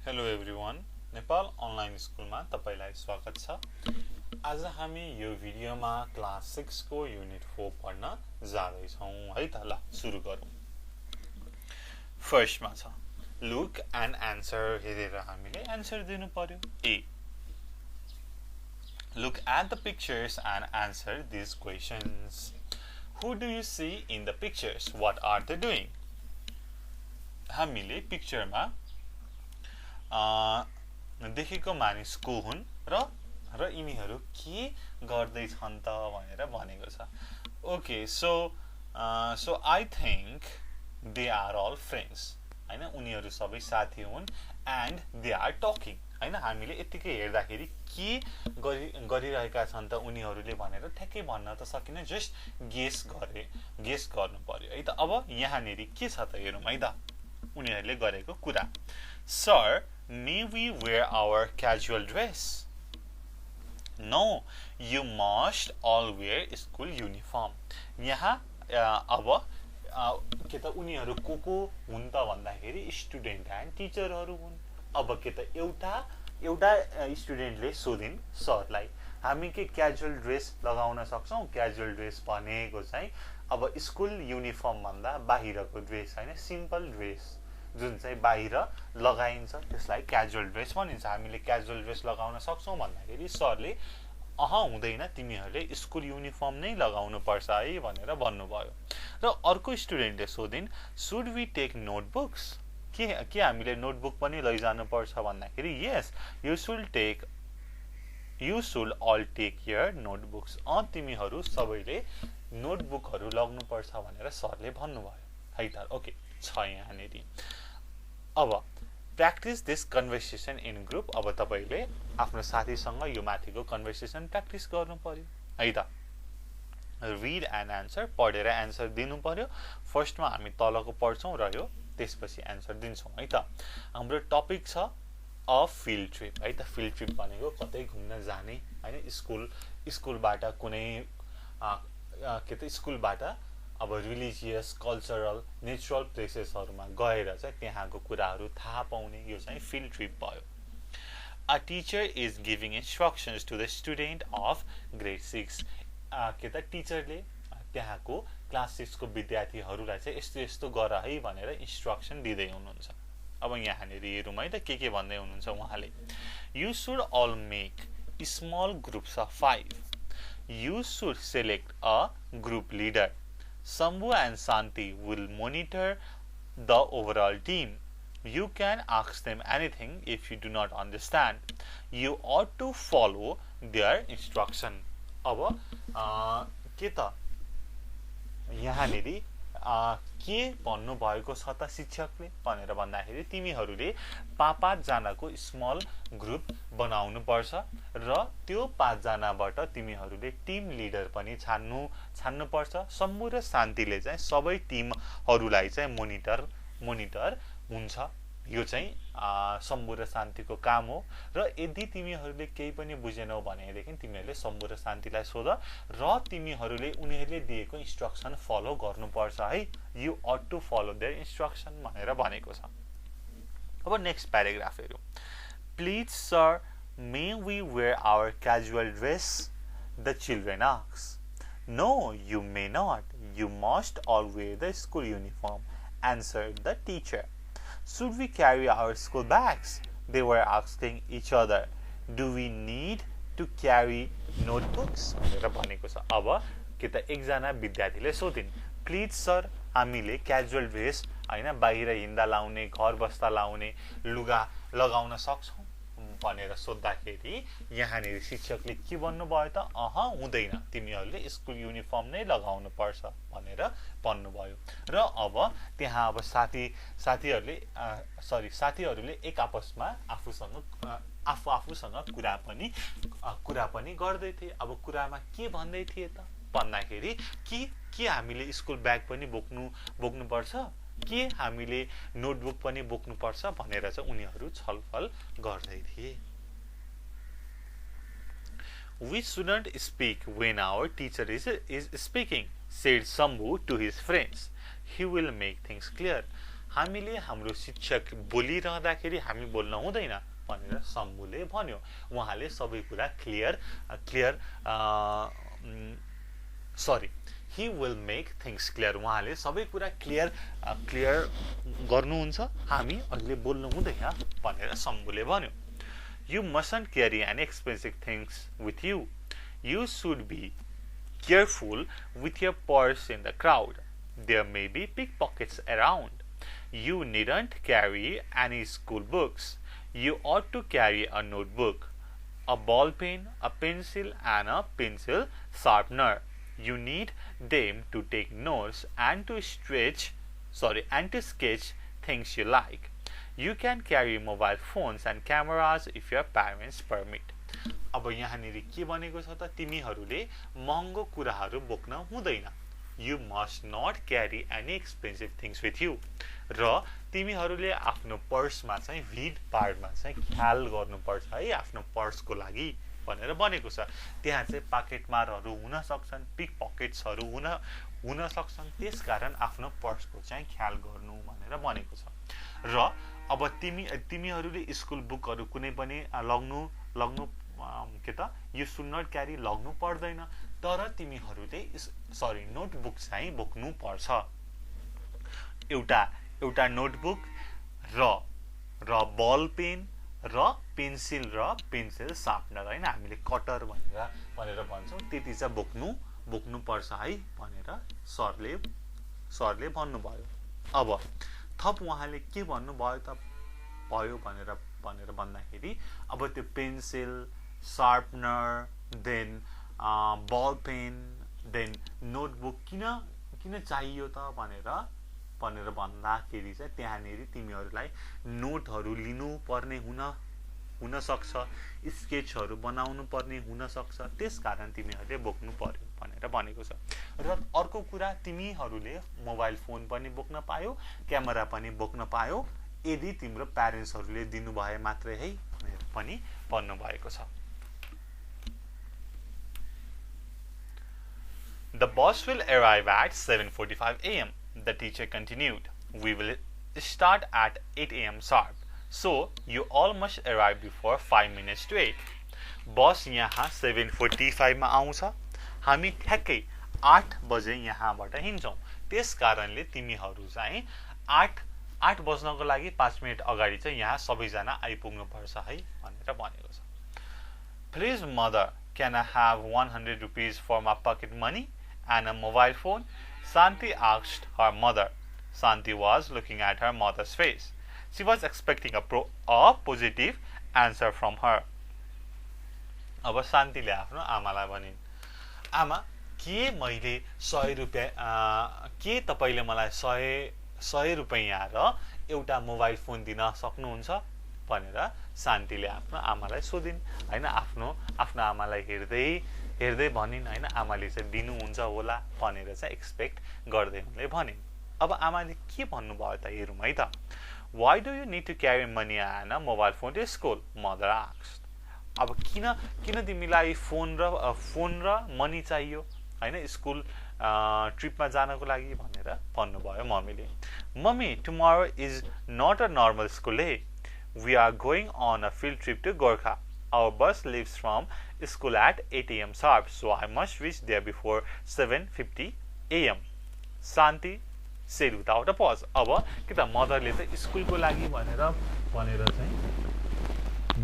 Hello everyone, Nepal online school मा तपाईलाई स्वागत छ। आज हामी यो भिडियोमा क्लास 6 को युनिट 4 पढ्न जाँदै छौं है त। ल सुरु गरौं। फर्स्ट मा छ लुक एन्ड आन्सर। हेरेर हामीले आन्सर दिनु पर्यो। A. Look at the pictures and answer these questions. Who do you see in the pictures? What are they doing? हामीले पिक्चरमा देखेको मानिस को हुन् र यिनीहरू के गर्दै छन् त भनेर भनेको छ। Okay, so I think they are all friends हैन, उनीहरू सबै साथी हुन् एन्ड दे आर टकिङ हैन। हामीले यतिकै हेर्दाखेरि के गरिरहेका छन् त उनीहरूले भनेर ठ्याक्कै भन्न त सकिन, जस्ट गेस गर्नु पर्यो है त। अब यहाँनेरि के छ त हेरौँ है त उनीहरूले गरेको कुरा। Sir, may we wear our casual dress? No, you must all wear school uniform. यहाँ अब के त उनीहरू को हुन् त भन्दाखेरि स्टुडेन्ट एन्ड टिचरहरू हुन्। अब के त एउटा स्टुडेन्टले सोधिन् सरलाई, हामी के क्याजुअल ड्रेस लगाउन सक्छौं? क्याजुअल ड्रेस भनेको चाहिँ अब स्कुल युनिफर्म भन्दा बाहिरको ड्रेस हैन, सिम्पल ड्रेस जुन चाहिँ बाहिर लगाइन्छ त्यसलाई क्याजुअल ड्रेस भनिन्छ। हामीले क्याजुअल ड्रेस लगाउन सक्छौं भन्दाखेरि सरले हुँदैन, तिमीहरूले स्कुल युनिफर्म नै लगाउनु पर्छ है भनेर भन्नुभयो। र अर्को स्टुडेन्टले सोधिन्, शुड वी टेक नोटबुक्स? के हामीले नोटबुक पनि लैजानु पर्छ भन्दाखेरि yes, you should all take your notebooks. तिमीहरू सबैले नोटबुकहरू लग्नु पर्छ भनेर सरले भन्नुभयो है त। ओके छ यहाँनेरि। अब practice this conversation in group. अब तपाईले आफ्नो साथीसँग यो माथिको कन्भर्सेसन प्र्याक्टिस गर्नु पर्यो है त। रिड एन्ड आन्सर, पढेर आन्सर दिनु पर्यो। फर्स्टमा हामी तलको पढ्छौं र यो त्यसपछि आन्सर दिन्छौं है त। हाम्रो टपिक छ अ फिल्ड ट्रिप है त। फिल्ड ट्रिप भनेको कतै घुम्न जाने हैन, स्कुलबाट कुनै के त स्कुलबाट अब रिलिजियस, कल्चरल, नेचुरल प्लेसेसहरुमा गएर चाहिँ त्यहाँको कुराहरू थाहा पाउने, यो चाहिँ फिल्ड ट्रिप भयो। A teacher is giving instructions to the student of grade 6. के त टिचरले त्यहाँको क्लास 6 को विद्यार्थीहरूलाई चाहिँ यस्तो गर है भनेर इन्स्ट्रक्सन दिँदै हुनुहुन्छ। अब यहाँनेरि हेरौँ है त के भन्दै हुनुहुन्छ उहाँले। You should all make small groups of 5. You should select a group leader. Shambhu and Shanti will monitor the overall team. You can ask them anything if you do not understand. You ought to follow their instruction. अब के त यहाँनेरि के भन्नु भएको छ त शिक्षकले भनेर भन्दाखेरि तिमीहरूले 5 जनाको स्मल ग्रुप बनाउनु पर्छ र त्यो 5 जनाबाट तिमीहरूले टिम लिडर पनि छान्नु पर्छ। शम्भु र शान्तिले चाहिँ सबै टिमहरूलाई चाहिँ मोनिटर हुन्छ। यो चाहिँ शम्भु र शान्तिको काम हो। र यदि तिमीहरूले केही पनि बुझेनौ भनेदेखि तिमीहरूले शम्भु र शान्तिलाई सोध र तिमीहरूले उनीहरूले दिएको इन्स्ट्रक्सन फलो गर्नुपर्छ है। You ought to follow their instruction भनेर भनेको छ। अब नेक्स्ट प्याराग्राफ हेरौँ। Please sir, may we wear our casual dress? The children asked. No, you may not. You must all wear the school uniform, answered the teacher. Should we carry our school bags? They were asking each other. Do we need to carry notebooks? भनेर भनेको छ। अब के त एकजना विद्यार्थीले सोधिन्, please sir, हामीले casual dress हैन बाहिर हिँड्दा लाउने, घर बस्दा लाउने लुगा लगाउन सक्छौं भनेर सोध्दाखेरि यहाँनेरि शिक्षकले के भन्नुभयो त, हुँदैन, तिमीहरूले स्कुल युनिफर्म नै लगाउनु पर्छ भनेर भन्नुभयो। र अब त्यहाँ अब साथीहरूले एक आपसमा आफूसँग कुरा पनि गर्दै थिए। अब कुरामा के भन्दै थिए त भन्दाखेरि के हामीले स्कुल ब्याग पनि बोक्नु पर्छ, के हामीले नोटबुक पनि बोक्नु पर्छ भनेर चाहिँ उनीहरू छलफल गर्दै थिए। We shouldn't speak when our teacher is speaking, said Shambhu to his friends. He will make things clear. हामीले हाम्रो शिक्षक बोलिरहँदाखेरि हामी बोल्न हुँदैन भनेर शम्भुले भन्यो। उहाँले सबै कुरा he will make things clear. उहाँले सबै कुरा क्लियर गर्नुहुन्छ, हामी अहिले बोल्नु हुँदैन भनेर शम्भुले भन्यो। You mustn't carry any expensive things with you. You should be careful with your purse in the crowd. There may be pickpockets around. You needn't carry any school books. You ought to carry a notebook, a ball pen, a pencil, and a pencil sharpener. You need them to take notes and to sketch things you like. You can carry mobile phones and cameras if your parents permit. अब यहाँनिर के भनेको छ त, तिमीहरूले महँगो कुराहरू बोक्न हुँदैन। You must not carry any expensive things with you. र तिमीहरूले आफ्नो पर्समा चाहिँ भिड पार्टमा चाहिँ ख्याल गर्नुपर्छ है, आफ्नो पर्सको लागि भनेर भनेको छ। त्यहाँ चाहिँ पकेटमारहरू हुन सक्छन्, पिक पकेट्सहरू हुन सक्छन्, त्यसकारण आफ्नो पर्सको चाहिँ ख्याल गर्नु भनेर भनेको छ। र अब तिमीहरूले स्कुल बुकहरू कुनै पनि लग्नु के त यु शुड नट क्यारी लग्नु पर्दैन, तर तिमीहरूले नोटबुक चाहिँ बोक्नु पर्छ। एउटा नोटबुक र बल पेन र पेन्सिल सार्पनर हैन, हामीले कटर भनेर भन्छौँ, त्यति चाहिँ बोक्नु पर्छ है भनेर सरले भन्नुभयो। अब थप उहाँले के भन्नुभयो भनेर भन्दाखेरि अब त्यो pencil, sharpener, then ball pen, then notebook किन चाहियो त भनेर भन्दाखेरि चाहिँ त्यहाँनेरि तिमीहरूलाई नोटहरू लिनु पर्ने हुन सक्छ, स्केचहरू बनाउनु पर्ने हुन सक्छ, त्यसकारण तिमीहरूले बोक्नु पर्यो भनेर भनेको छ। र अर्को कुरा, तिमीहरूले मोबाइल फोन पनि बोक्न पायो, क्यामेरा पनि बोक्न पायो, यदि तिम्रो प्यारेन्ट्सहरूले दिनुभए मात्रै है भनेर पनि भन्नुभएको छ। The bus will arrive at 7:45 a.m. The teacher continued. We will start at 8 a.m. sharp. So you all must arrive before 5 minutes to 8. बस यहाँ 7:45 मा आउँछ, हामी ठ्याक्कै 8 बजे यहाँबाट हिँड्छौँ, त्यस कारणले तिमीहरू चाहिँ 8 बज्नको लागि 5 मिनेट अगाडि चाहिँ यहाँ सबैजना आइपुग्नु पर्छ है भनेर भनेको छ। Please mother, can I have 100 rupees for my pocket money and a mobile phone? Shanti asked her mother. Shanti was looking at her mother's face. She was expecting a positive answer from her. अब शान्तिले आफ्नो आमालाई भनिन्, आमा के मैले 100 रुपैयाँ के तपाईले मलाई 100 रुपैयाँ र एउटा मोबाइल फोन दिन सक्नुहुन्छ भनेर शान्तिले आफ्नो आमालाई सोधिन् हैन। आफ्नो आमालाई हेर्दै भनिन् हैन, आमाले चाहिँ दिनुहुन्छ होला भनेर चाहिँ एक्सपेक्ट गर्दै उनले भनिन्। अब आमाले के भन्नुभयो त हेरौँ है त। Why do you need to carry money and a mobile phone to school? Mother asked. अब किन तिमीलाई फोन र मनी चाहियो हैन स्कुल ट्रिपमा जानको लागि भनेर भन्नुभयो मम्मीले। Mummy, tomorrow is not a normal school day. We are going on a field trip to Gorkha. Our bus leaves from school at 8 a.m. sharp, so I must reach there before 7:50 a.m. Shanti said without a pause. अब के त मदरले त स्कुलको लागि भनेर चाहिँ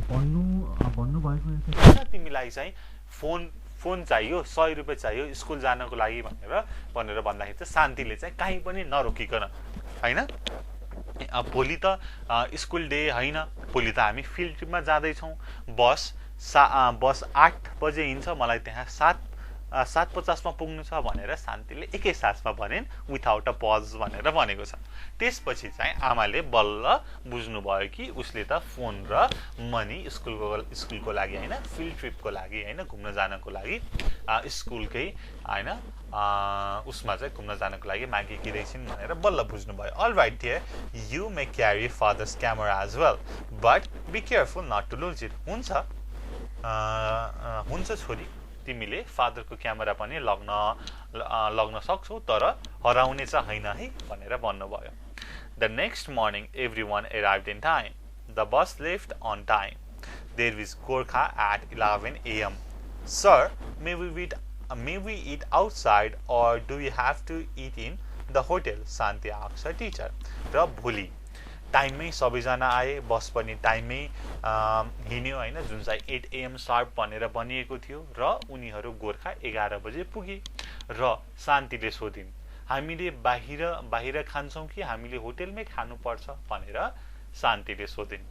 भन्नु भएको छ, किन तिमीलाई चाहिँ फोन चाहियो, 100 रुपैयाँ चाहियो स्कुल जानको लागि भनेर भन्दाखेरि चाहिँ शान्तिले चाहिँ कहीँ पनि नरोकिकन हैन, भोलि त स्कुल डे हैन, भोलि त हामी फिल्ड ट्रिपमा जाँदैछौँ, बस 8 बजे हिँड्छ, मलाई त्यहाँ 7:50 मा पुग्नु छ भनेर शान्तिले एकै सासमा भनिन्, विथआउट अ पज भनेर भनेको छ। त्यसपछि चाहिँ आमाले बल्ल बुझ्नु भयो कि उसले त फोन र मनी स्कुलको लागि हैन, फिल्ड ट्रिपको लागि हैन, घुम्न जानको लागि स्कुलकै हैन उसमा चाहिँ घुम्न जानको लागि मागेकी रहेछिन् भनेर बल्ल बुझ्नु भयो। All right dear, you may carry father's camera as well, but be careful not to lose it. हुन्छ छोरी, तिमीले फादरको क्यामेरा पनि लग्न सक्छौ, तर हराउने चाहिँ हैन है भनेर भन्नुभयो। The next morning, everyone arrived in time. The bus left on time. There is Gorkha at 11 a.m. Sir, may we eat outside or do we have to eat in the hotel? Shanti asks her teacher. र भोलि टाइममै सबैजना आए, बस पनि टाइममै हिँड्यो हैन, जुन चाहिँ 8 AM शार्प भनेर भनिएको थियो र उनीहरू गोर्खा 11 बजे पुगे र शान्तिले सोधिन्, हामीले बाहिर खान्छौं कि हामीले होटलमै खानुपर्छ भनेर शान्तिले सोधिन्।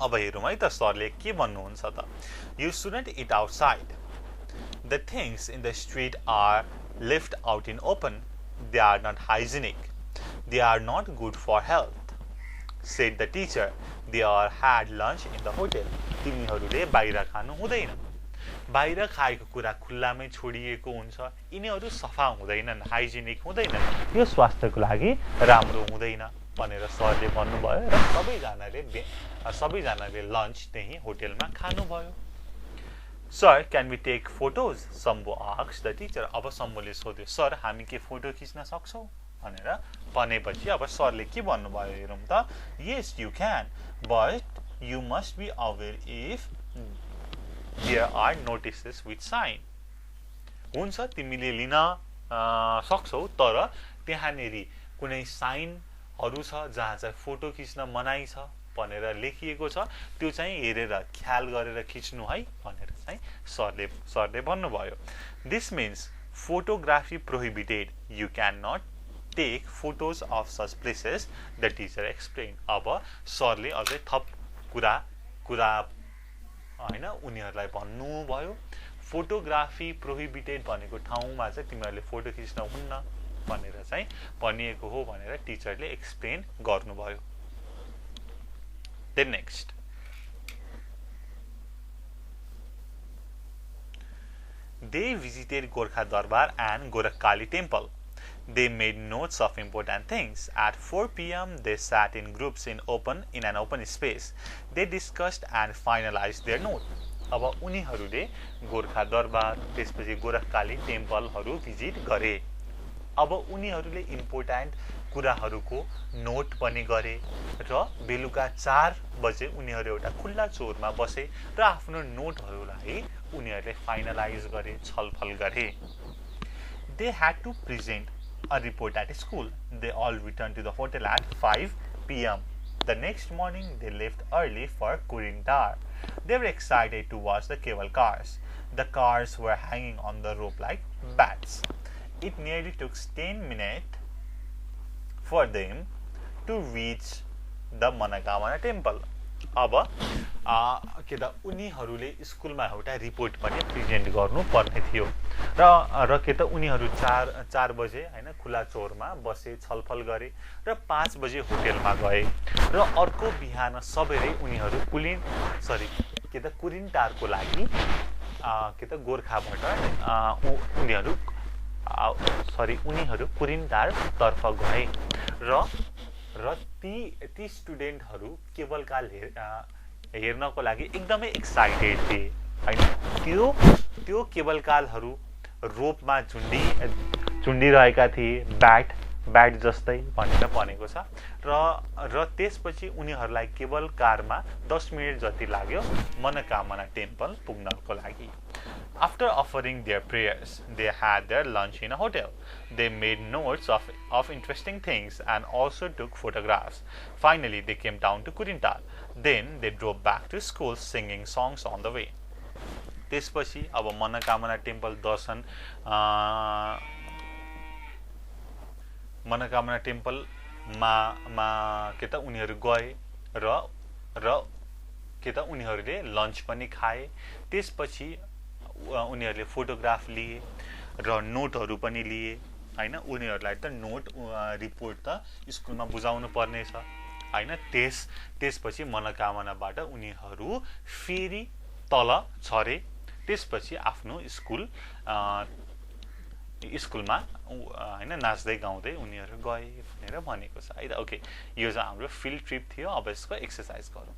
अब हेरौँ है त सरले के भन्नुहुन्छ त। You shouldn't eat outside. The things in the street are left out in open. They are not hygienic. They are not good for health, said the teacher. They are had lunch in the hotel. तिमीहरूले बाहिर खानु हुँदैन। बाहिर खाएको कुरा खुल्लामै छोडिएको हुन्छ, यिनीहरू सफा हुँदैनन्, हाइजिनिक हुँदैनन्, यो स्वास्थ्यको लागि राम्रो हुँदैन भनेर सरले भन्नुभयो र सबैजनाले लन्च त्यही होटलमा खानुभयो। Sir, can we take photos? Sambu asked the teacher. अब शम्भुले सोध्यो, सर हामी के फोटो खिच्न सक्छौं भनेर भनेपछि अब सरले के भन्नुभयो हेरौँ त। Yes, you can, but you must be aware if there are notices with sign. हुन्छ, तिमीले लिन सक्छौ, तर त्यहाँनेरि कुनै साइनहरु छ जहाँ चाहिँ फोटो खिच्न मनाई छ भनेर लेखिएको छ, त्यो चाहिँ हेरेर ख्याल गरेर खिच्नु है भनेर चाहिँ सरले भन्नुभयो। This means photography prohibited. You cannot take photos of such places, the teacher explained. अब सरले अझै थप कुरा हैन उनीहरुलाई भन्नुभयो, फोटोग्राफी प्रोहिबिटेड भनेको ठाउँमा चाहिँ तिमीहरूले फोटो खिच्न हुन्न भनेर चाहिँ भनिएको हो भनेर टिचरले एक्सप्लेन गर्नुभयो। Then next, they visited Gorkha Darbar and 𝘀𝗂𝗃 temple. They made notes of important things. At 4 p.m. they sat in groups in an open space. They discussed and finalized their note. अब उनीहरूले गोर्खा दरबार त्यसपछि 𝘀𝗃𝗃 टेम्पलहरु visit गरे। अब उनीहरूले important कुराहरुको note पनि गरे र बेलुका 4 बजे उनीहरू एउटा खुल्ला चौरमा बसे र आफ्नो नोटहरुलाई उनीहरूले फाइनलाइज गरे, छलफल गरे। They had to present a report at school. They all returned to the hotel at 5 p.m. The next morning they left early for Kurintar. They were excited to watch the cable cars. The cars were hanging on the rope like bats. It nearly took 10 minutes for them to reach the Manokamana temple. अब के त उनीहरूले स्कुलमा एउटा report पनि present गर्नु पर्ने थियो र के त उनीहरू 4 बजे हैन खुला चौरमा बसे, छलफल गरे र 5 बजे होटलमा गए र अर्को बिहान सबैले उनीहरू कुरिन्टारको लागि के त गोर्खाबाट उनीहरू कुरिन्टार तर्फ गए र ती स्टुडेन्टहरु केवलकाल हेर्नको लागि एकदमै एक्साइटेड थिए हैन। त्यो केवलकालहरु रोपमा झुन्डिरहेका थिए, ब्याट जस्तै भनेर भनेको छ र त्यसपछि उनीहरुलाई केवल कारमा 10 मिनेट जति लाग्यो मनोकामना टेम्पल पुग्नको लागि। After offering their prayers, they had their lunch in a hotel. They made notes of interesting things and also took photographs. Finally, they came down to Kurintar. Then they drove back to school singing songs on the way. त्यसपछि अब मनोकामना temple दर्शन मनोकामना temple मा के त उनीहरु गए र के त उनीहरुले लन्च पनि खाए। त्यसपछि उनीहरुले फोटोग्राफ लिए र नोटहरु पनि लिए हैन। उनीहरुलाई त नोट रिपोर्ट त स्कुलमा बुझाउनु पर्ने छ हैन। त्यसपछि मनोकामनाबाट उनीहरु फेरि तल झरे। त्यसपछि आफ्नो स्कुलमा हैन नाच्दै गाउँदै उनीहरु गए भनेर भनेको छ है। ओके, यो चाहिँ हाम्रो फिल्ड ट्रिप थियो। अब यसको एक्सरसाइज गरौँ।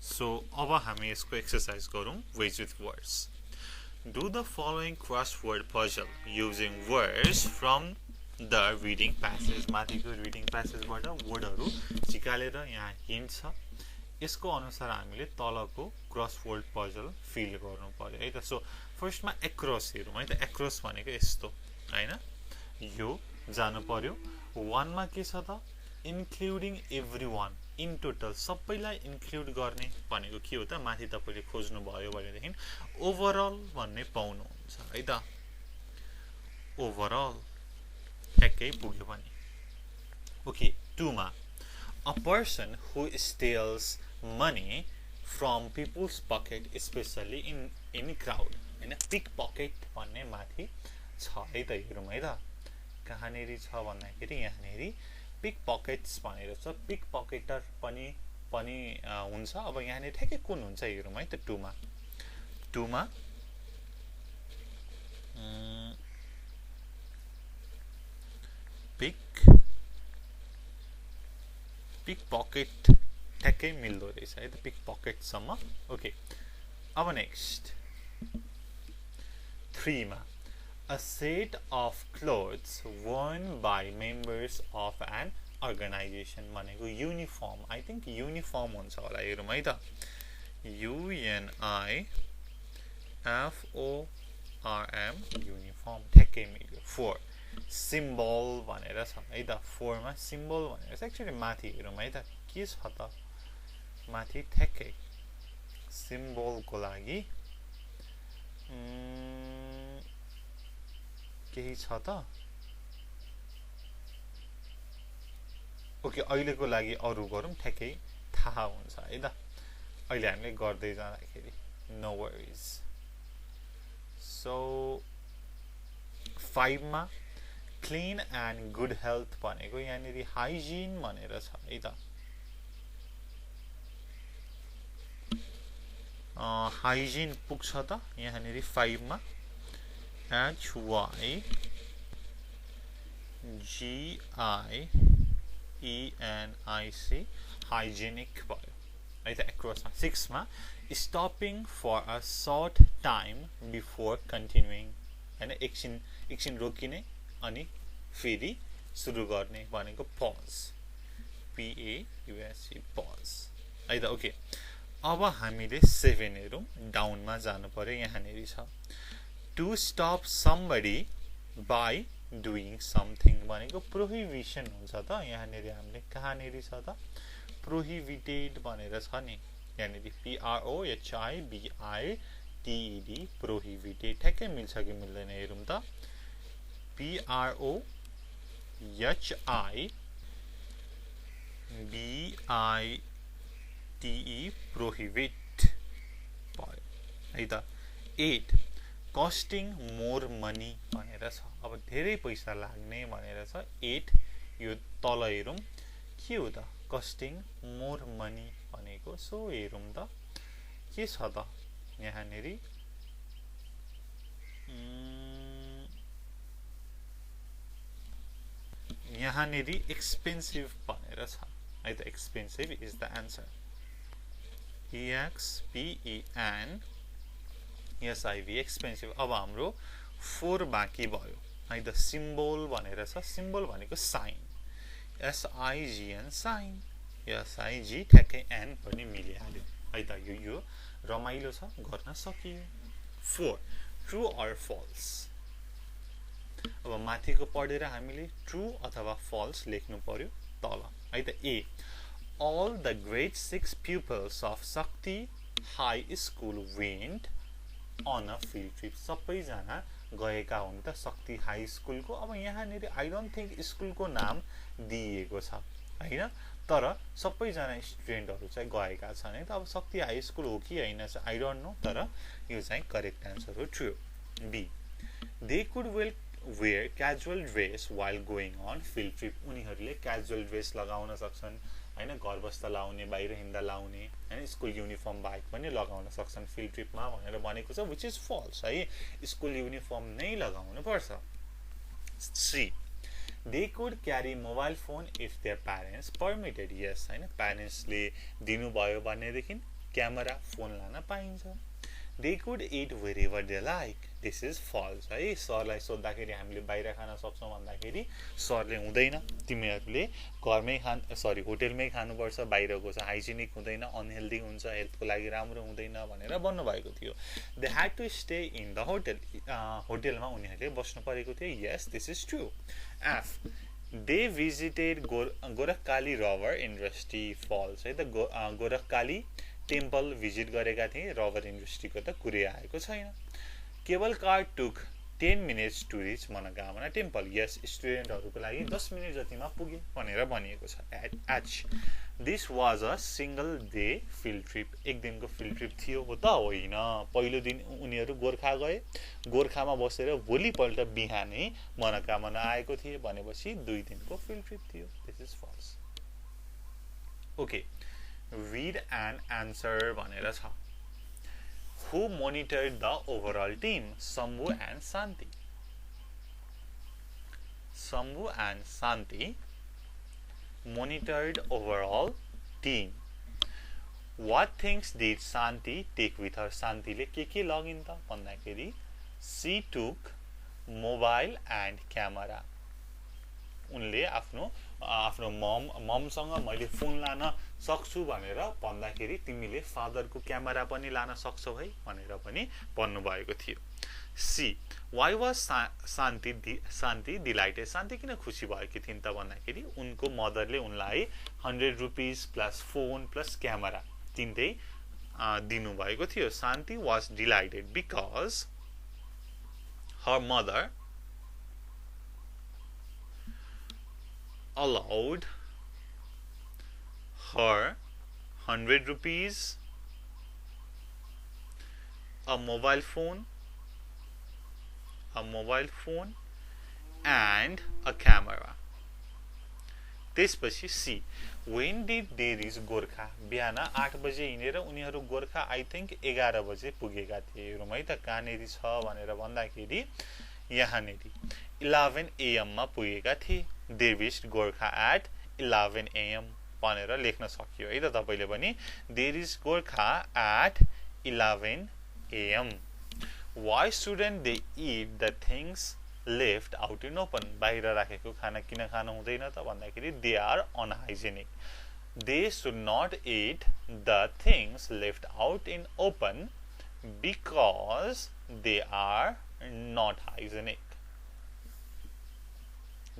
सो अब हामी यसको एक्सरसाइज गरौँ words with words. Do the following crossword puzzle using words from the reading passage माथिको रिडिङ प्यासेजबाट वर्डहरू झिकालेर यहाँ हिन्ट छ यसको अनुसार हामीले तलको क्रसवर्ड पजल फिल गर्नु पर्यो है त सो फर्स्टमा एक्रस हेरौँ है त एक्रस भनेको यस्तो हैन यो जानु पर्यो 1 मा के छ त इन्क्लुडिङ एभ्रीवन इन टोटल सबैलाई इन्क्लुड गर्ने भनेको के हो त माथि तपाईले खोज्नु भयो भनेदेखि ओभरअल भन्ने पाउनुहुन्छ है त ओभरअल ठ्याक्कै पुग्यो पनि ओके 2 मा a person who steals money from people's pocket especially in crowd हैन पिक पकेट भन्ने माथि छ है त हेरौँ है त कहाँनेरि छ भन्दाखेरि यहाँनेरि पिक पकेट्स भनेर छ पिक पकेटर पनि हुन्छ अब यहाँनेरि ठ्याक्कै कुन हुन्छ हेरौँ है त 2 मा पिक पकेट ठ्याक्कै मिल्दो रहेछ है त पिक पकेट सम्म ओके अब नेक्स्ट 3 मा a set of clothes worn by members of an organization भनेको युनिफर्म आई थिंक युनिफर्म हुन्छ होला हेरौँ है त UNIFORM युनिफर्म ठ्याक्कै मिल्यो 4 सिम्बल भनेर छ है त 4 मा सिम्बल भनेर चाहिँ एक्चुअली माथि हेरौँ है त के छ त माथि ठ्याक्कै सिम्बलको लागि केही छ त ओके अहिलेको लागि अरु गरौँ ठ्याक्कै थाहा हुन्छ है त अहिले हामीले गर्दै जाँदाखेरि नो वरीज सो 5 मा क्लीन एन्ड गुड हेल्थ भनेको यहाँनेरि हाइजिन भनेर छ है त हाइजिन पुग्छ त यहाँनेरि 5 मा HYGIENIC हाइजेनिक भयो है त एक्रोसमा 6 मा stopping for a short time before continuing हैन एकछिन रोकिने अनि फेरि सुरु गर्ने भनेको पज PAUSE पज है त ओके अब हामीले 7 हेरौँ डाउनमा जानु पर्यो यहाँनेरि छ to stop somebody by doing something भनेको प्रोहिबिसन हुन्छ त यहाँनेरि हामीले कहाँनेरि छ त प्रोहिबिटेड भनेर छ नि यहाँनेरि PROHIBITED प्रोहिबिटेड ठ्याक्कै मिल्छ कि मिल्दैन हेरौँ त PROHIBITE प्रोहिबिट भयो है त 8 कस्टिङ मोर मनी भनेर छ अब धेरै पैसा लाग्ने भनेर छ 8 यो तल हेरौँ के हो त कस्टिङ मोर मनी भनेको सो हेरौँ त के छ त यहाँनेरि यहाँनेरि एक्सपेन्सिभ भनेर छ है त expensive is the answer EXPENSIV expensive अब हाम्रो 4 बाँकी भयो है त सिम्बल भनेर छ सिम्बल भनेको साइन SIGN साइन SIG ठ्याक्कै एन पनि मिलिहाल्यो है त यो रमाइलो छ गर्न सकियो 4 ट्रु अर फल्स अब माथिको पढेर हामीले ट्रु अथवा फल्स लेख्नु पर्यो तल है त A all the grade 6 pupils of Sakti High School went on a field trip सबैजना गएका हुन् त शक्ति हाई स्कुलको अब यहाँनेरि आई डोन्ट थिंक स्कुलको नाम दिएको छ हैन तर सबैजना स्टुडेन्टहरु चाहिँ गएका छन् है त अब शक्ति हाई स्कुल हो कि हैन चाहिँ आई डोन्ट नो तर यो चाहिँ करेक्ट आन्सर हो true B they could wear casual dress while going on field trip उनीहरुले क्याजुअल ड्रेस लगाउन सक्छन् हैन घर बस्दा लाउने बाहिर हिँड्दा लाउने हैन स्कुल युनिफर्म बाहेक पनि लगाउन सक्छन् फिल्ड ट्रिपमा भनेर भनेको छ व्हिच इज फल्स है स्कुल युनिफर्म नै लगाउनु पर्छ C they could carry mobile phone if their parents permitted yes हैन प्यारेन्ट्सले दिनु भयो भनेदेखि क्यामेरा फोन लान पाइन्छ they could eat wherever they like. This is false है सरलाई सोध्दाखेरि हामीले बाहिर खान सक्छौं भन्दाखेरि सरले हुँदैन तिमीहरूले घरमै होटलमै खानुपर्छ बाहिरको चाहिँ हाइजिनिक हुँदैन अनहेल्दी हुन्छ हेल्थको लागि राम्रो हुँदैन भनेर भन्नु भएको थियो they had to stay in the hotel होटलमा उनीहरूले बस्नु परेको थियो yes this is true F they visited Gorakhkali rubber industry false है त गोरखकाली टेम्पल भिजिट गरेका थिए रबर इन्डस्ट्रीको त कुरै आएको छैन cable car took 10 minutes to reach Manokamana temple यस स्टुडेन्टहरुको लागि 10 मिनेट जतिमा पुगे भनेर भनिएको छ H This was a single day field trip एक दिनको फिल्ड ट्रिप थियो हो त होइन पहिलो दिन उनीहरु गोरखा गए गोरखामा बसेर भोलिपल्ट बिहानै मनोकामना आएको थिए भनेपछि 2 दिनको फिल्ड ट्रिप थियो This is false Okay Read and answer भनेर छ Who monitored the overall team? Shambhu and Shanti. Shambhu and Shanti monitored overall team. What things did Shanti take with her? Shanti le ke login ta भन्दाखेरि she took mobile and camera. उनले आफ्नो ममसँग मैले phone लान सक्छु भनेर भन्दाखेरि तिमीले फादरको camera पनि लान सक्छौ है भनेर पनि भन्नु भएको थियो see why was Shanti delighted Shanti किन खुसी भएकी थिइन् त भन्दाखेरि उनको मदरले उनलाई 100 रुपैयाँ प्लस फोन प्लस क्यामेरा तिनटै दिनु भएको थियो शान्ति was delighted because her mother allowed her 100 rupees, a mobile phone, and a camera. त्यसपछि C. When did they reach Gorkha? बिहान 8 बजे हिँडेर उनीहरु गोरखा I think 11 बजे पुगेका थिए हेरौँ है त कहाँनेरि छ भनेर भन्दाखेरि यहाँनेरि 11 AM मा पुगेका थिए They reached Gorkha at 11 AM भनेर लेख्न सकियो है त तपाईले पनि There is Gorkha at 11 AM Why shouldn't they eat the things left out in open बाहिर राखेको खाना किन खान हुँदैन त भन्दाखेरि They are unhygienic They should not eat the things left out in open because they are not hygienic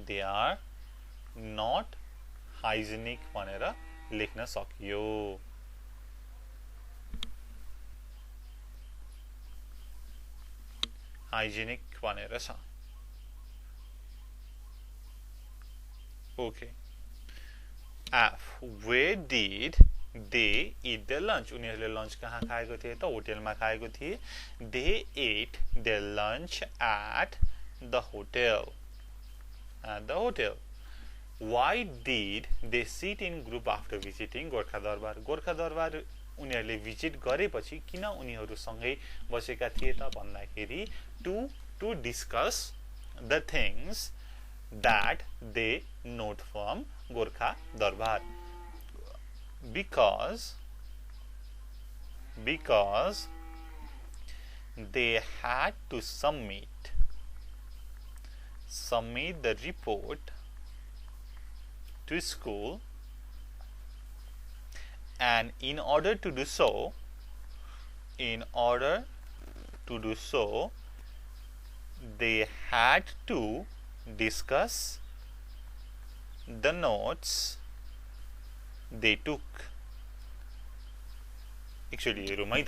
They are not hygienic भनेर लेख्न सकियो hygienic भनेर छ Okay F Where did they eat their lunch उनीहरुले lunch कहाँ खाएको थिए त होटलमा खाएको थिए They ate their lunch at the hotel Why did they sit in group after visiting Gorkha Darbar? Gorkha Darbar उनीहरुले भिजिट गरेपछि किन उनीहरु सँगै बसेका थिए त भन्दाखेरि to discuss the things that they note from Gorkha Darbar because they had to submit the report to school and in order to do so they had to discuss the notes they took actually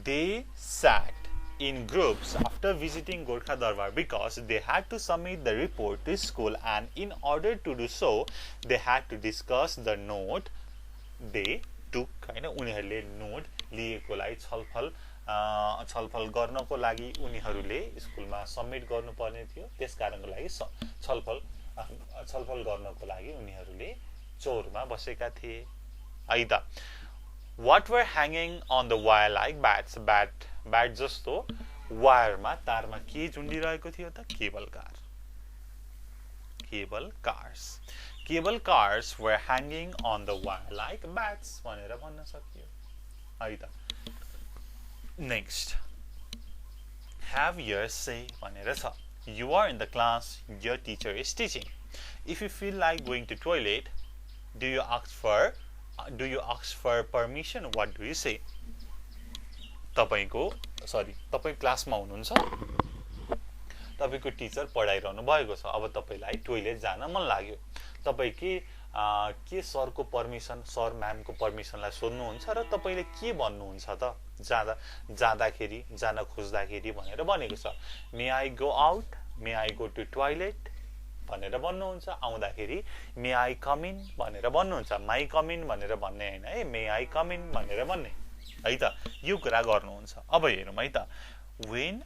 they sat in groups after visiting Gorkha Darbar because they had to submit the report to school and in order to do so they had to discuss the note they took उनीहरुले note लिएकोलाई छलफल गर्नको लागि उनीहरुले स्कुलमा submit गर्नुपर्ने थियो त्यसकारणको लागि छलफल गर्नको लागि उनीहरुले चौरमा बसेका थिए है त What were hanging on the wire like bats bat जस्तो वायरमा तारमा के झुन्डिरहेको थियो त cable cars were hanging on the wire like bats भनेर भन्न सकियो है त नेक्स्ट have your say भनेर छ. You are in the class, your teacher is teaching. If you feel like going to toilet, do you ask for permission? What do you say? तपाई क्लासमा हुनुहुन्छ, तपाईको टिचर पढाइरहनु भएको छ, अब तपाईलाई टोयलेट जान मन लाग्यो, तपाई के सरको पर्मिसन, सर म्यामको पर्मिसनलाई सोध्नुहुन्छ र तपाईले के भन्नुहुन्छ त जाँदाखेरि जान खोज्दाखेरि भनेर भनेको छ. May I go out, may I go to toilet भनेर भन्नुहुन्छ, आउँदाखेरि मे आई कम इन भनेर भन्नुहुन्छ. माई कम इन भनेर भन्ने हैन है, मे आई कम इन भनेर भन्ने है त. यो कुरा गर्नुहुन्छ. अब हेरौँ है त. when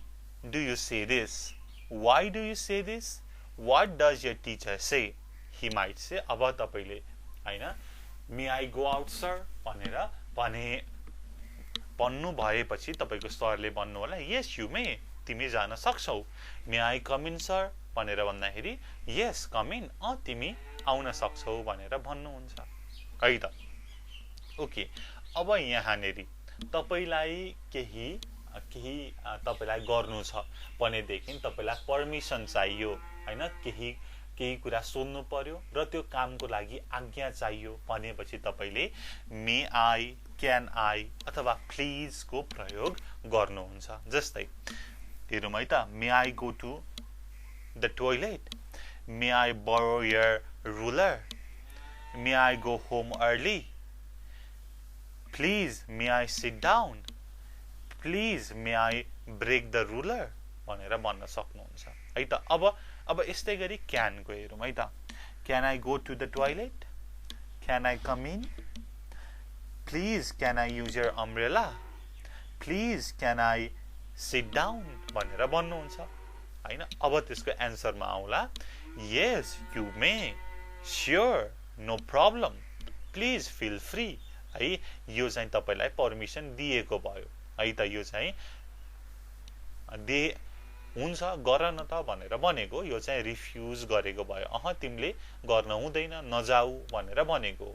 do you say this, why do you say this, what does your teacher say? He might say. अब तपाईले हैन मे आई गो आउट सर भनेर भन्नु भएपछि तपाईको सरले भन्नु होला यस यु मे, तिमी जान सक्छौ. मे आई कम इन सर भनेर भन्दाखेरि यस कम इन, तिमी आउन सक्छौ भनेर भन्नुहुन्छ है त. ओके, अब यहाँनेरि तपाईलाई केही तपाईलाई गर्नु छ भनेदेखि तपाईलाई पर्मिसन चाहियो हैन, केही कुरा सोध्नु पर्यो र त्यो कामको लागि आज्ञा चाहियो भनेपछि तपाईले मे आई, क्यान आई अथवा प्लिज को प्रयोग गर्नुहुन्छ. जस्तै हेरौँ है त. May I go to the toilet, may I borrow your ruler, may I go home early, please may I sit down, please may I break the ruler भनेर भन्न सक्नुहुन्छ है त. अब यस्तै गरी क्यान को हेरौँ है त. Can I go to the toilet, can I come in, please can I use your umbrella, please can I sit down भनेर भन्नुहुन्छ हैन. अब त्यसको एन्सरमा आउला yes you may, sure, no problem, please feel free है. यो चाहिँ तपाईलाई पर्मिसन दिएको भयो है त. यो चाहिँ हुन्छ गर न त भनेर भनेको, यो चाहिँ रिफ्युज गरेको भयो. तिमीले गर्न हुँदैन, नजाऊ भनेर भनेको.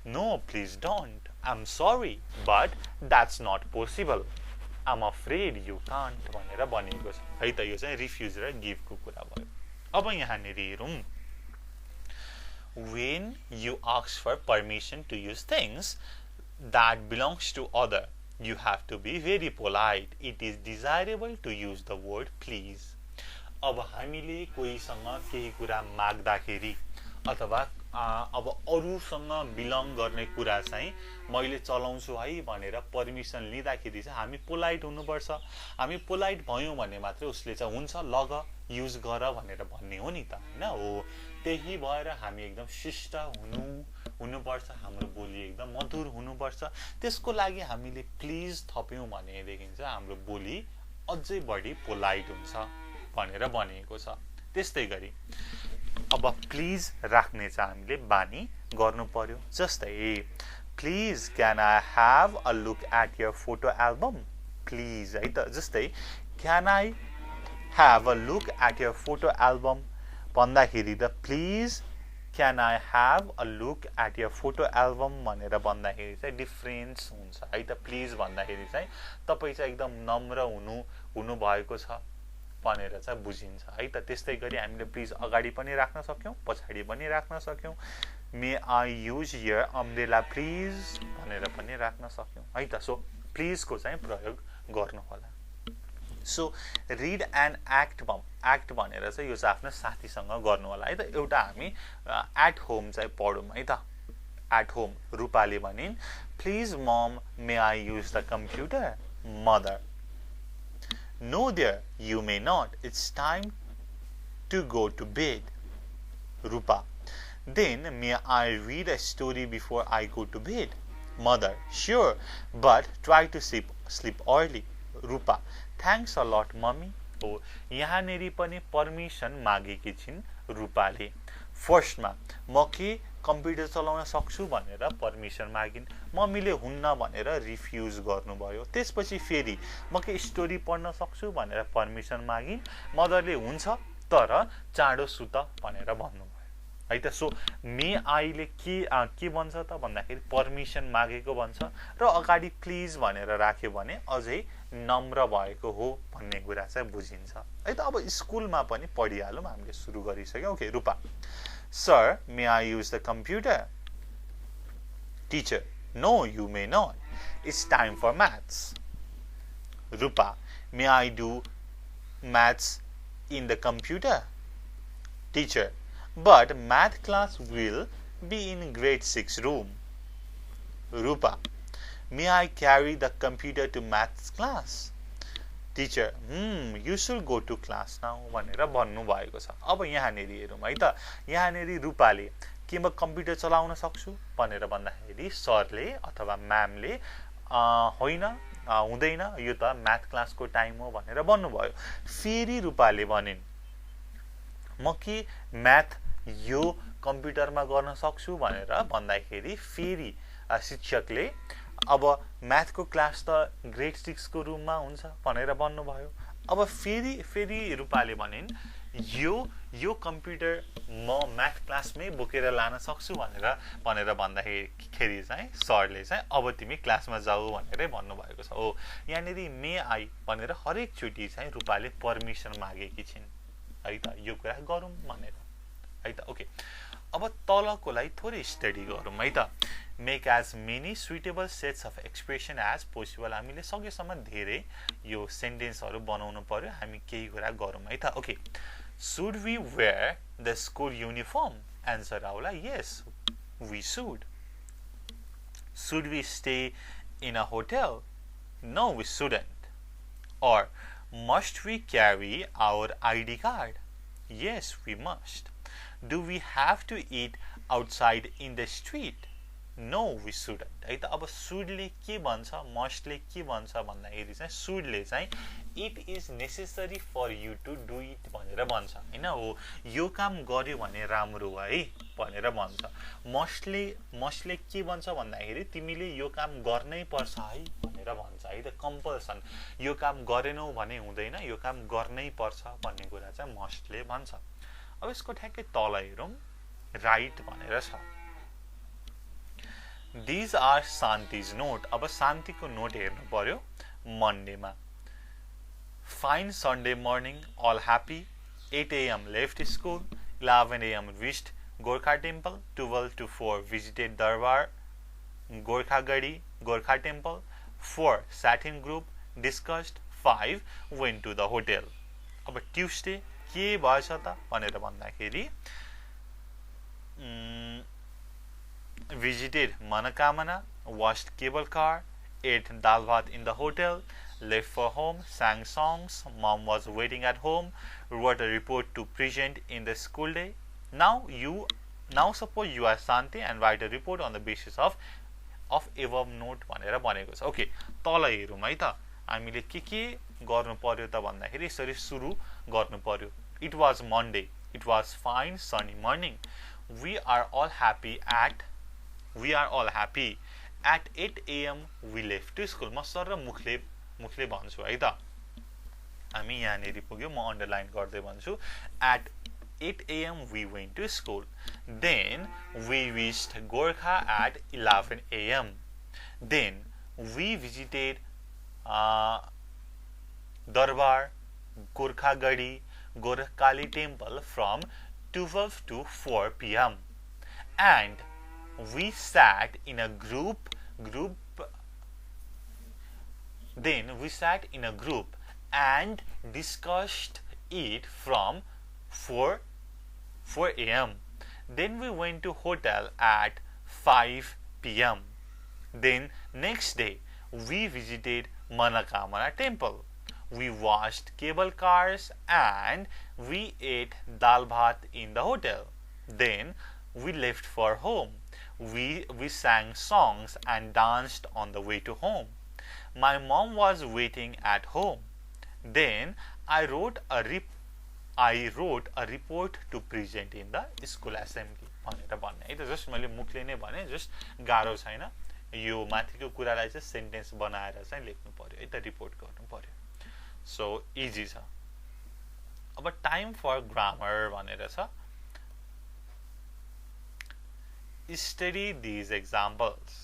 No please don't, I am sorry but that's not possible, I am afraid you can't भनेर भनेको छ है त. यो चाहिँ रिफ्युज र गिभको कुरा भयो. अब यहाँनेरि हेरौँ. when you ask for permission to use things that belongs to other, you have to be very polite. It is desirable to use the word please. अब हामीले कोहीसँग केही कुरा माग्दाखेरि अथवा अब अरूसँग बिलङ गर्ने कुरा चाहिँ मैले चलाउँछु है भनेर पर्मिसन लिँदाखेरि चाहिँ हामी पोलाइट हुनुपर्छ. हामी पोलाइट भयौं भने मात्रै उसले चाहिँ हुन्छ लग युज गर भनेर भन्ने हो नि त हैन. हो, त्यही भएर हामी एकदम शिष्ट हुनुपर्छ, हाम्रो बोली एकदम मधुर हुनुपर्छ. त्यसको लागि हामीले प्लिज थप्यौं भनेदेखि चाहिँ हाम्रो बोली अझै बढी पोलाइट हुन्छ भनेर भनिएको छ. त्यस्तै गरी अब प्लिज राख्ने चाहिँ हामीले बानी गर्नु पर्यो. जस्तै please can I have a look at your photo album, please है त. जस्तै can I have a look at your photo album भन्दाखेरि त please can I have a look at your photo album भनेर भन्दाखेरि चाहिँ डिफरेन्स हुन्छ है त. प्लिज भन्दाखेरि चाहिँ तपाई चाहिँ एकदम नम्र हुनु भएको छ भनेर चाहिँ बुझिन्छ है त. त्यस्तै गरी हामीले प्लिज अगाडि पनि राख्न सक्यौं, पछाडि पनि राख्न सक्यौं. May I use your umbrella please भनेर पनि राख्न सक्यौं है त. सो प्लिज को चाहिँ प्रयोग गर्नु होला. सो रिड एन्ड एक्ट भनेर चाहिँ यो चाहिँ आफ्नो साथीसँग गर्नु होला है त. एउटा हामी एट होम चाहिँ पढौँ है त. एट होम रूपाले भनिन् please mom may I use the computer, mother no dear you may not, it's time to go to bed, Rupa. Then may I read a story before I go to bed, mother. Sure, but try to sleep early, Rupa. Thanks a lot mummy. हो, यहाँनेरि पनि permission मागेकी छिन् रूपाले. फर्स्टमा म के computer चलाउन सक्छु भनेर पर्मिसन मागिन्, मम्मीले हुन्न भनेर रिफ्युज गर्नुभयो. त्यसपछि फेरि म के स्टोरी पढ्न सक्छु भनेर पर्मिसन मागिन्, मदरले हुन्छ तर चाँडो सुत भनेर भन्नुभयो है त सो मे आई ले के भन्छ त भन्दाखेरि परमिसन मागेको भन्छ र अगाडि प्लिज भनेर राख्यो भने अझै नम्र भएको हो भन्ने कुरा चाहिँ बुझिन्छ है त अब स्कुलमा पनि पढिहालौं हामीले सुरु गरिसक्यौ okay Rupa sir may I use the computer teacher no you may not it's time for maths Rupa may I do maths in the computer teacher but math class will be in grade 6 room Rupa may I carry the computer to maths class teacher you should go to class now भनेर भन्नु भएको छ अब यहाँनेरि हेरौं है त यहाँनेरि रूपाले के म कम्प्युटर चलाउन सक्छु भनेर भन्दाखेरि सरले अथवा म्यामले होइन हुँदैन यो त म्याथ क्लासको टाइम हो भनेर भन्नुभयो फेरि रूपाले भनिन् म के म्याथ यो कम्प्युटरमा गर्न सक्छु भनेर भन्दाखेरि फेरि शिक्षकले अब म्याथको क्लास त ग्रेड 6 को रुममा हुन्छ भनेर भन्नुभयो अब फेरि रूपाले भनिन् यो कम्प्युटर म म्याथ क्लासमै बोकेर लान सक्छु भनेर भन्दाखेरि चाहिँ सरले चाहिँ अब तिमी क्लासमा जाऊ भनेरै भन्नुभएको छ हो यहाँनेरि मे आई भनेर हरेक चोटी चाहिँ रूपाले परमिसन मागेकी छिन् है त यो कुरा गरौँ भनेर है त ओके अब तलकोलाई थोरै स्टडी गरौँ है त make as many suitable sets of expression as possible हामीले सकेसम्म धेरै यो सेन्टेन्सहरु बनाउनु पर्यो हामी केही कुरा गरौँ है त okay Should we wear the school uniform? Answer आउला yes, we should. Should we stay in a hotel? No, we shouldn't. Or must we carry our ID card? Yes, we must. Do we have to eat outside in the street? No, we shouldn't. है त अब should ले के भन्छ must ले के भन्छ भन्दाखेरि चाहिँ should ले चाहिँ it is necessary for you to do it भनेर भन्छ हैन हो यो काम गर्यो भने राम्रो है भनेर भन्छ must ले के भन्छ भन्दाखेरि तिमीले यो काम गर्नै पर्छ है भनेर भन्छ है त कम्पल्सन यो काम गरेनौ भने हुँदैन यो काम गर्नै पर्छ भन्ने कुरा चाहिँ must ले भन्छ अब यसको ठ्याक्कै तल हेरौं राइट भनेर छ These are Shanti's note. अब शान्तिको नोट हेर्नु पर्यो मन्डेमा Fine Sunday morning, all happy. 8 a.m. left school. 11 a.m. reached Gorkha temple. 12 to 4 visited Darbar, Gorkha temple. 4 sat in group, discussed. 5 went to the hotel. अब Tuesday के भएछ त भनेर भन्दाखेरि visited Manakamana, watched cable car, ate dal bhat in the hotel, left for home, sang songs, mom was waiting at home, wrote a report to present in the school day. Now suppose you are Shanti and write a report on the basis of above note भनेर भनेको छ okay तल हेरौँ है त हामीले के गर्नु पर्यो त भन्दाखेरि यसरी सुरु गर्नु पर्यो It was Monday. It was fine sunny morning. We are all happy at 8 a.m. we left to school. म सर र मुखले भन्छु है त हामी यहाँनेरि पुग्यो म अन्डरलाइन गर्दै भन्छु at 8 a.m. we went to school. Then we reached Gorkha at 11 a.m. Then we visited Darbar, Gorkhagadi, Gorkhali temple from 12 to 4 p.m. and we sat in a group. Then we sat in a group and discussed it from 4 a.m. Then we went to hotel at 5 p.m. Then next day we visited Manakamana temple. We watched cable cars and we ate dal bhat in the hotel. Then we left for home. We sang songs and danced on the way to home. My mom was waiting at home. Then I wrote a report to present in the school assembly. भनेर भन्ने है त just मैले मुखले नै भने just गाह्रो छैन यो माथिको कुरालाई चाहिँ सेन्टेन्स बनाएर चाहिँ लेख्नु पर्यो है त रिपोर्ट गर्नु पर्यो सो इजी छ अब टाइम फर ग्रामर भनेर छ study these examples.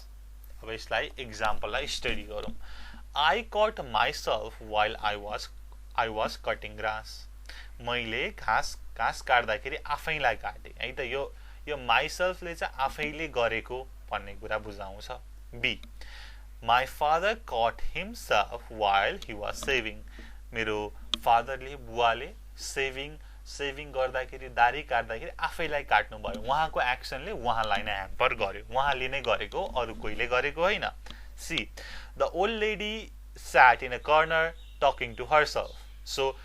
अब यसलाई एक्जाम्पललाई स्टडी गरौँ. I caught myself while I was cutting grass. मैले घाँस काट्दाखेरि आफैलाई काटे है त. यो myself ले चाहिँ आफैले गरेको भन्ने कुरा बुझाउँछ. B. My father caught himself while he was saving. मेरो फादरले बुवाले सेभिङ गर्दाखेरि दारी काट्दाखेरि आफैलाई काट्नु भयो. उहाँको एक्सनले उहाँलाई नै ह्याम्पर गर्यो. उहाँले नै गरेको, अरु कोहीले गरेको होइन. C. The old lady sat in a corner talking to herself. So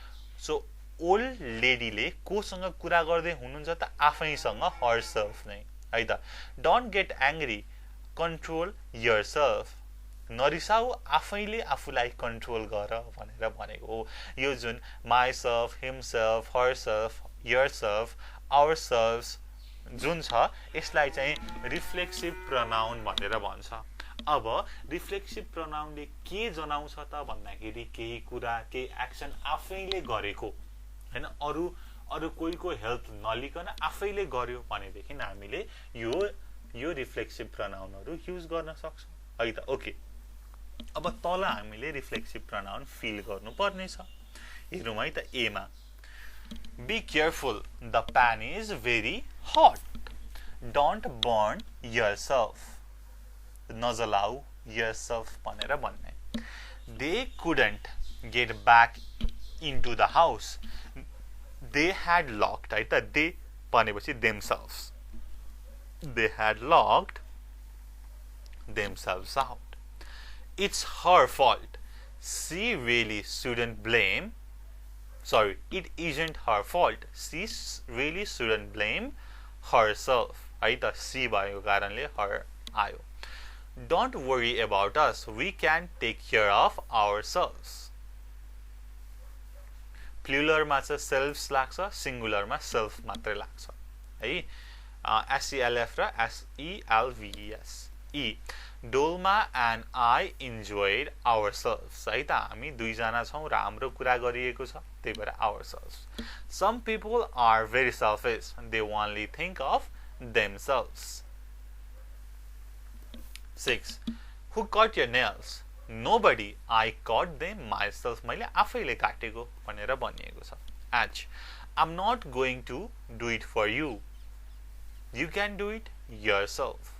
old lady ले कोसँग कुरा गर्दै हुनुहुन्छ त आफैसँग, herself नै है त. Don't get angry, control yourself. नरिसाउ, आफैले आफूलाई कन्ट्रोल गर भनेर भनेको हो. यो जुन myself, himself, herself, yourself, ourselves जुन छ यसलाई चाहिँ रिफ्लेक्सिभ प्रोनाउन भनेर भन्छ. अब रिफ्लेक्सिभ प्रोनाउनले के जनाउँछ त भन्दाखेरि केही कुरा, केही एक्सन आफैले गरेको हैन, अरु कोहीको हेल्प नलिकन आफैले गर्यो भनेदेखि हामीले यो रिफ्लेक्सिभ प्रोनाउनहरु युज गर्न सक्छौं है त. ओके, अब तल हामीले रिफ्लेक्सिभ प्रोनाउन फिल गर्नु पर्ने छ. हेरौँ है त. ए मा Be careful, the pan is very hot. Don't burn yourself. नजलाऊ yourself भनेर भन्ने. They couldn't get back into the house. They had locked है त. They भनेपछि themselves. They had locked themselves out. It's her fault. She really shouldn't blame. Sorry, it isn't her fault. She really shouldn't blame herself. है त. she भएको कारणले her आयो. Don't worry about us. We can take care of ourselves. Plural मा चाहिँ selves लाग्छ, singular मा self मात्रै लाग्छ है. SELF र SELVES. E. Dolma and I enjoyed ourselves. है त. हामी दुई जना छौं र हाम्रो कुरा गरिएको छ, त्यही भएर ourselves. Some people are very selfish. They only think of themselves. 6. Who cut your nails? Nobody. I cut them myself. मैले आफैले काटेको भनेर भनिएको छ. H. I'm not going to do it for you. You can do it yourself.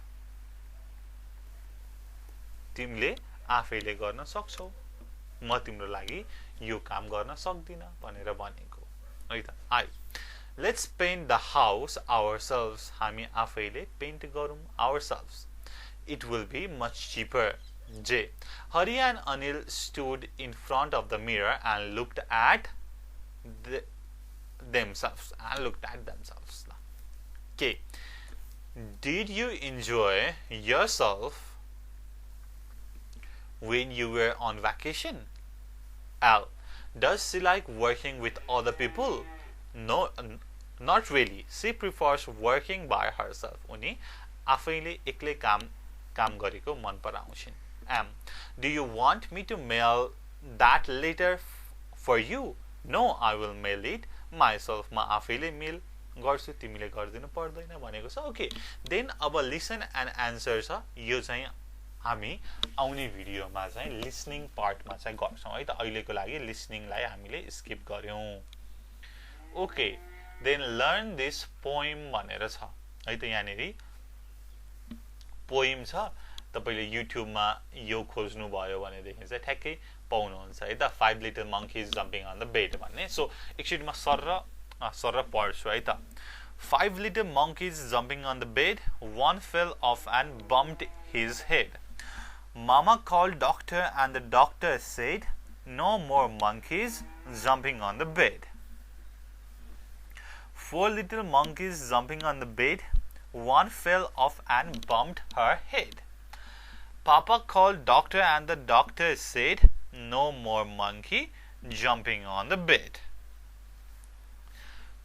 तिमीले आफैले गर्न सक्छौ, म तिम्रो लागि यो काम गर्न सक्दिन भनेर भनेको है त. I. Let's paint the house ourselves. हामी आफैले पेन्ट गरौँ ourselves. It will be much cheaper. J. Hari and Anil stood in front of the mirror and looked at themselves. K. Did you enjoy yourself when you were on vacation? L. Does she like working with other people? No, not really. She prefers working by herself. उनी आफैले एक्लै काम गरेको मन पराउँछिन्. M. Do you want me to mail that letter for you? No, I will mail it myself. म आफैले मेल गर्छु, तिमीले गर्दिनु पर्दैन भनेको छ. ओके, देन अब लिसन एन्ड आन्सर छ. यो चाहिँ हामी आउने भिडियोमा चाहिँ लिसनिङ पार्टमा चाहिँ गर्छौं है त. अहिलेको लागि लिसनिङलाई हामीले स्किप गर्यौं. Okay, then learn this poem भनेर छ है त. यहाँनेरि पोएम छ. तपाईले युट्युबमा यो खोज्नु भयो भनेदेखि चाहिँ ठ्याक्कै पाउनुहुन्छ है त. 5 little monkeys jumping on the bed भन्ने. सो एकछिनमा सर पढ्छु है त. 5 little monkeys jumping on the bed. One fell off and bumped his head. Mama called doctor and the doctor said, no more monkeys jumping on the bed. 4 little monkeys jumping on the bed. One fell off and bumped her head. Papa called doctor and the doctor said, no more monkey jumping on the bed.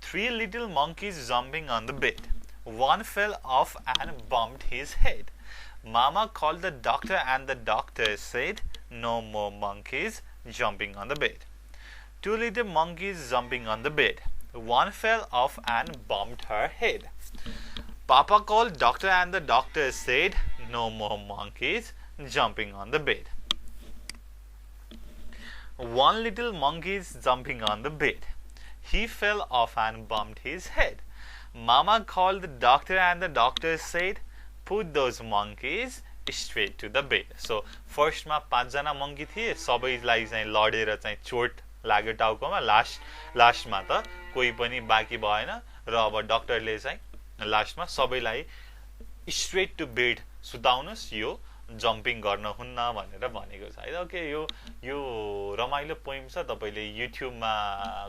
3 little monkeys jumping on the bed. One fell off and bumped his head. Mama called the doctor and the doctor said, no more monkeys jumping on the bed. 2 little monkeys jumping on the bed. One fell off and bumped her head. Papa called doctor and the doctor said, no more monkeys jumping on the bed. One little monkey is jumping on the bed. He fell off and bumped his head. Mama called the doctor and the doctor said, put those monkeys straight to the bed. So first मा 5 जना monkey थिए, सबैलाई चाहिँ लडेर चाहिँ चोट लाग्यो टाउकोमा. लास्टमा त कोही पनि बाँकी भएन र अब डाक्टरले चाहिँ लास्टमा सबैलाई स्ट्रेट टु बेड सुताउनुस्, यो जम्पिङ गर्न हुन्न भनेर भनेको छ है. ओके, यो रमाइलो पोइम छ. तपाईले युट्युबमा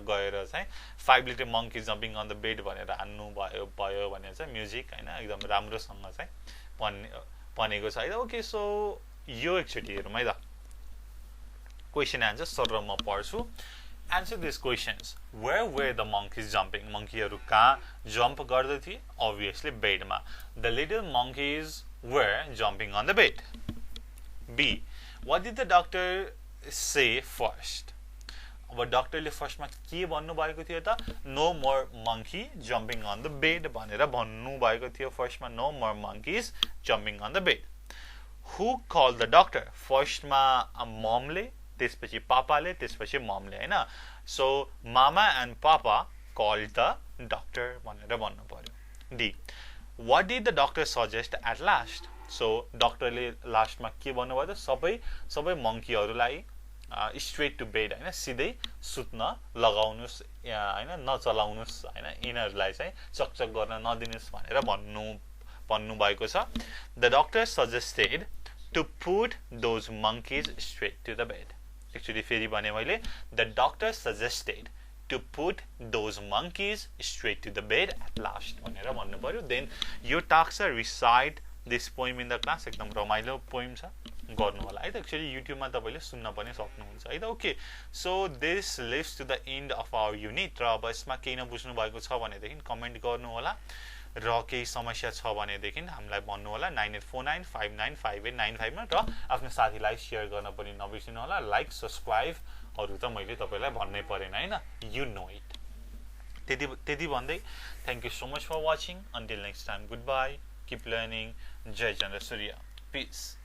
गएर चाहिँ 5 litre monkey jumping on the bed भनेर हान्नु भयो भने चाहिँ म्युजिक हैन एकदम राम्रोसँग चाहिँ भनेको छ है. ओके, सो यो एकचोटी हेरौँ है त. क्वेशन आन्सर सर र म पढ्छु. Answer these questions. Where were the monkeys jumping? Monkeyहरु कहाँ जम्प गर्दै थिए? Obviously bedमा. The little monkeys were jumping on the bed. B. What did the doctor say first? अब डाक्टरले फर्स्टमा के भन्नु भएको थियो त? No more monkey jumping on the bed भनेर भन्नु भएको थियो फर्स्टमा. No more monkeys jumping on the bed. Who called the doctor? फर्स्टमा ममले, त्यसपछि पापाले, त्यसपछि ममले हैन. सो मामा and papa called the doctor भनेर भन्नु पर्यो. D. What did the doctor suggest at last? So डाक्टरले लास्टमा के भन्नुभयो त? सबै मंकीहरुलाई स्ट्रेट टु बेड हैन, सिधै सुत्न लगाउनुस् हैन, नचलाउनुस् हैन, यिनीहरुलाई चाहिँ चकचक गर्न नदिनुस् भनेर भन्नु भएको छ. The doctor suggested to put those monkeys straight to the bed. Actually फेरि भने मैले, the doctor suggested to put those monkeys straight to the bed at last भनेर भन्नु पर्यो. Then यो टास्क छ recite this poem in the class. एकदम रमाइलो पोइम छ, गर्नु होला है त. एक्चुअली युट्युबमा तपाईले सुन्न पनि सक्नुहुन्छ है त. Okay, so this leaves to the end of our unit. र अब यसमा केही नबुझ्नु भएको छ भनेदेखि कमेन्ट गर्नु होला, र केही समस्या छ भनेदेखि हामीलाई भन्नु होला 9849595895 मा. र आफ्नो साथीलाई शेयर गर्न पनि नबिर्सिनु होला. लाइक सब्स्क्राइब अरु त मैले तपाईलाई भन्नै परेन हैन, यु नो इट. त्यति भन्दै thank you so much for watching. Until next time, goodbye, keep learning. जय चन्द्र सूर्य, पीस.